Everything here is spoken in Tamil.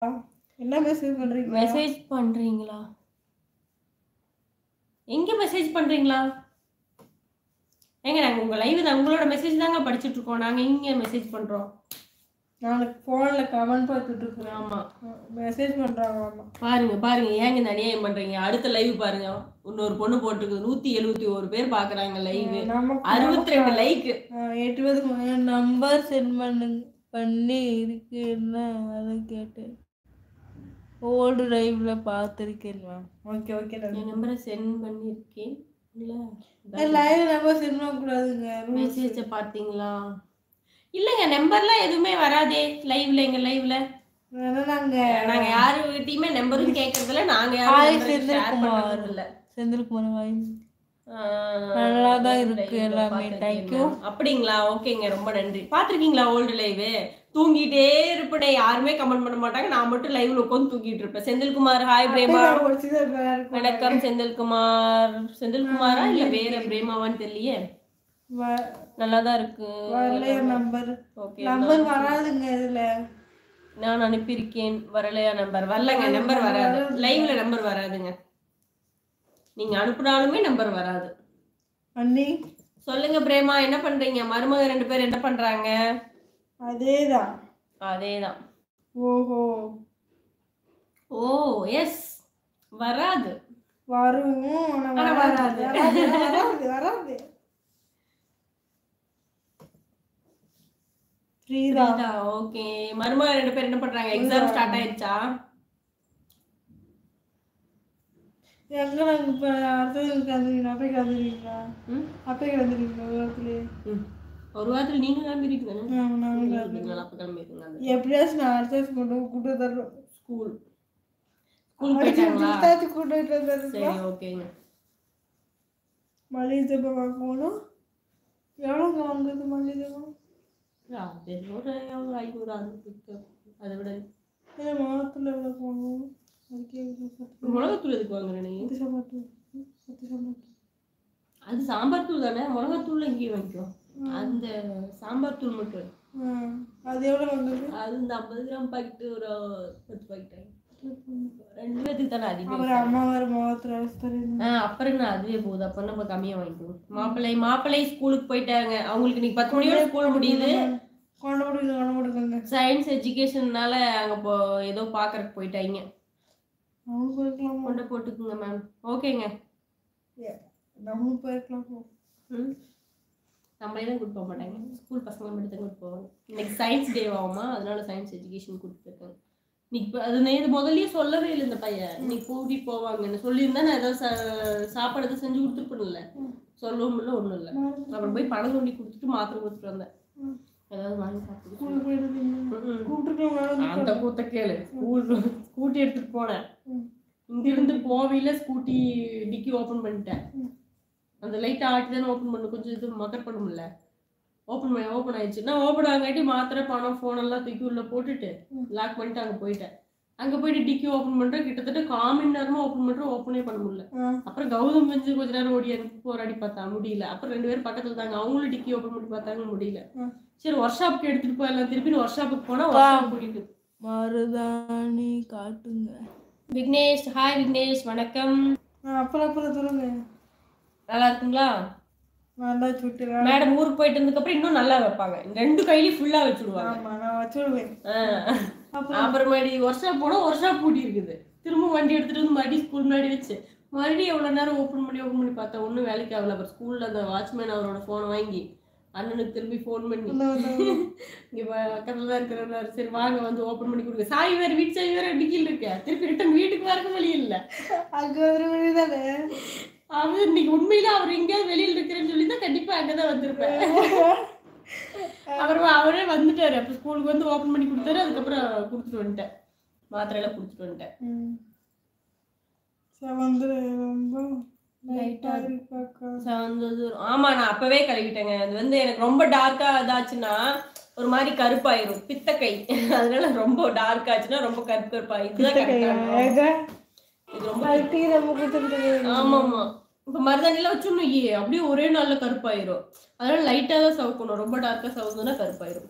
என்ன மெசேஜ் பண்றீங்க? மெசேஜ் பண்றீங்களா? எங்க மெசேஜ் பண்றீங்களா? ஏங்க நாங்க உங்க லைவ் தான், உங்களோட மெசேஜ் தாங்க படிச்சுட்டு இருக்கோம். நாங்க எங்க மெசேஜ் பண்றோம்? நான் போன்ல கமெண்ட் பார்த்துட்டு இருக்கேன். ஆமா, மெசேஜ் பண்றாங்க. பாருங்க பாருங்க, ஏங்க இந்த அநியாயம் பண்றீங்க? அடுத்த லைவ் பாருங்க, இன்னொரு பொண்ணு போட்டுருக்கு 171 பேர் பாக்குறாங்க லைவ், 62 லைக். 80 நம்பர் சென்ட் பண்ணி இருக்குன்னா அதை கேட்டேன். ஓல்டு லைவ்ல பார்த்துருக்கேன் மேம். Okay okay. என் நம்பரை சென்ட் பண்ணிருக்கேன். இல்ல லைவ் நம்பர் சென்ட் பண்ண கூடாதுங்க. மெசேஜை பார்த்தீங்களா? இல்லைங்க, நம்பர்லாம் எதுவுமே வராதே லைவ்ல. எங்க லைவ்ல நாங்க யாருகிட்டயுமே நம்பரும் கேட்கறதில்ல. நாங்க யாரும் ஷேர் பண்றதும் இல்ல. செந்தில்குமார் வாய் நல்லா தான் இருக்கு எல்லாமே. தேங்க்யூ. அப்படிங்களா? ஓகேங்க, ரொம்ப நன்றி. பாத்திருக்கீங்களா ஓல்டு லைவ்? தூங்கிட்டே இருப்பேன், யாருமே கமெண்ட் பண்ண மாட்டாங்க, நான் மட்டும் லைவ்ல உட்காந்து தூங்கிட்டு இருப்பேன். செந்தில்குமார் ஹாய் பிரேமா. வணக்கம் செந்தில்குமார். செந்தில்குமாரா இல்ல வேற பிரேமாவான்னு தெரியலையே. நல்லாதான் இருக்கு. நம்பர் நம்பர் வராதுங்க இதுல. நான் அனுப்பியிருக்கேன். வரலையா நம்பர்? வரலங்க, நம்பர் வராது லைவ்ல. நம்பர் வராதுங்க, நீங்க அனுப்புனாலுமே நம்பர் வராது. அண்ணி சொல்லுங்க பிரேமா, என்ன பண்றீங்க? மருமக 2 பேர் என்ன பண்றாங்க? அதேதான் அதேதான். ஓஹோ. ஓ எஸ், வராது. வரும் ஆனா வராது. வராது. ஃப்ரீதா. ஓகே. மருமக 2 பேர் என்ன பண்றாங்க? எக்ஸாம் ஸ்டார்ட் ஆயிடுச்சா? எங்க இப்ப அடுத்தது அப்பே கிளம்புறீங்களா? அப்பே கிளம்புறீங்களா? ஒரு வாரத்துல நீங்க கிளம்பிருக்கீங்க. எப்படியாச்சும் நான் அடுத்த கூட்டு தர்றோம். ஸ்கூல் போயிட்டாங்களா? கூட்டு தர்றோம். சரி ஓகேங்க. மளிகை ஜப்பா வாங்கணும். எவ்வளோங்க வாங்குறது மளிகை ஜப்பா? ஒரு 500 அதை விட மாதத்துல எவ்வளோ வாங்கணும்? மிளகாத்தூள் எதுக்கு வாங்குறேன்? அது சாம்பார் தூள் தானே. மிளகாத்தூள் இங்கேயும் வாங்கிக்குவோம். அந்த சாம்பார் தூள் மட்டும். அது எவ்வளோ வாங்குறது? அது இந்த 50 கிராம் பாக்கெட் ஒரு 10 பாக்கெட் 2 பேருக்கு தானே அதிகம். அம்மா வேறு முகத்துல அப்புறம் என்ன, அதுவே போகுது. அப்ப நம்ம கம்மியா வாங்கிக்குவோம். மாப்பிள்ளை ஸ்கூலுக்கு போயிட்டாங்க. அவங்களுக்கு இன்னைக்கு 10 மணியோட ஸ்கூல் முடியுது. சயின்ஸ் எஜுகேஷன்னால அங்க ஏதோ பாக்குறதுக்கு போயிட்டாங்க. கொண்டு போட்டுக்குங்க மேம். ஓகேங்க, நம்ம போயிருக்கலாம். நம்மளே தான் கூட்டு போக மாட்டாங்க, ஸ்கூல் பசங்களை மட்டும் தான் கூட்டு போவாங்க. இன்னைக்கு சயின்ஸ் டே ஆகுமா, அதனால சயின்ஸ் எஜுகேஷன் கூட்டு போயிருக்காங்க. இன்னைக்கு அது நேற்று முதல்லயே சொல்லவே இல்லை இந்த பையன். இன்னைக்கு கூட்டிட்டு போவாங்கன்னு சொல்லியிருந்தா நான் ஏதாவது சாப்பாடு செஞ்சு கொடுத்துருப்பேன்ல. சொல்லவும் இல்லை, ஒன்றும் இல்லை. அப்புறம் போய் பணம் கொண்டு கொடுத்துட்டு மாத்திரை கொடுத்துட்டு வந்தேன். ஏதாவது வாங்கி சாப்பிட்டு அந்த கூத்த கேளு. ஸ்கூட்டி எடுத்துட்டு போனேன். இங்கிருந்து போவையில ஸ்கூட்டி டிக்கி ஓபன் பண்ணிட்டேன். அந்த லைட் ஆட்டி தானே ஓபன் பண்ணு, கொஞ்சம் இது மக்கர் பண்ண முடியல. ஓபன் ஆயிடுச்சுன்னா ஓபன் ஆகாட்டி மாத்திரை பணம் போன் எல்லாம் தூக்கி உள்ள போட்டுட்டு லாக் பண்ணிட்டு அங்க போயிட்டேன். அங்க போயிட்டு டிக்கி ஓபன் பண்றேன். கிட்டத்தட்ட 1/4 மணி நேரமா ஓபன் பண்றேன், ஓபனே பண்ண முடியல. அப்புறம் கௌதம் வந்து கொஞ்ச நேரம் ஓடி போராடி பார்த்தா முடியல. அப்புறம் 2 பேரும் பக்கத்துல தாங்க, அவங்களும் டிக்கி ஓபன் பண்ணி பார்த்தாங்க, முடியல. சரி ஒர்க் ஷாப்புக்கு எடுத்துட்டு போயெல்லாம். திருப்பி ஒர்க் ஷாப்புக்கு போனா கூட்டிட்டு மருதாணி காட்டுங்க. விக்னேஷ் ஹாய். விக்னேஷ் வணக்கம். அப்புறம் சொல்லுங்க. நல்லா இருக்குங்களா? மேடம் ஊருக்கு போயிட்டு இருந்ததுக்கு அப்புறம் இன்னும் நல்லா வைப்பாங்க. 2 கையிலயும் ஃபுல்லா வச்சுடுவாங்க. அப்புறமேடி ஒர்க் ஷாப் போனா ஒர்க் ஷாப் பூட்டி இருக்குது. திரும்ப வண்டி எடுத்துட்டு வந்து மறுபடியும் ஸ்கூல் முன்னாடி வச்சு மறுபடியும் எவ்வளவு நேரம் ஓப்பன் பண்ணி பார்த்தா ஒன்றும் வேலைக்கு ஆகல. அப்புறம் ஸ்கூல்ல அந்த வாட்ச்மேன் அவரோட போனை வாங்கி அண்ணனுக்கு திரும்பி ஃபோன் பண்ணி இங்க பக்கத்துல தான் இருக்கிறாரு, சரி வாங்க வந்து ஓப்பன் பண்ணி கொடுங்க. சாவி வேற, வீட்டு சாவி வேற டிக்கில் இருக்க. திருப்பி ரிட்டன் வீட்டுக்கு வரக்கு வழி இல்லை. அவர் இன்னைக்கு உண்மையில அவர் எங்கேயாவது வெளியில இருக்கிறேன்னு சொல்லி தான் கண்டிப்பா அங்கதான் வந்திருப்பேன். அப்புறமா அவரே வந்துட்டாரு. அப்ப ஸ்கூலுக்கு வந்து ஓபன் பண்ணி கொடுத்தாரு. அதுக்கப்புறம் கொடுத்துட்டு வந்துட்டேன், மாத்திரை எல்லாம் கொடுத்துட்டு வந்துட்டேன். ஆமா, நான் அப்பவே கழுவிட்டேங்க. அது வந்து எனக்கு ரொம்ப டார்க்கா இதாச்சுன்னா ஒரு மாதிரி கருப்பாயிரும், பித்தக்கை. அதனால ரொம்ப டார்க் ஆச்சுன்னா ரொம்ப கருப்பாயிரும். ஆமாமா, இப்ப மருதாணிலாம் வச்சோம்னு அப்படியே ஒரே நாள்ல கருப்பாயிரும். அதனால லைட்டா தான் சவுக்கணும். ரொம்ப டார்க்கா சவுக்கணும்னா கருப்பாயிரும்.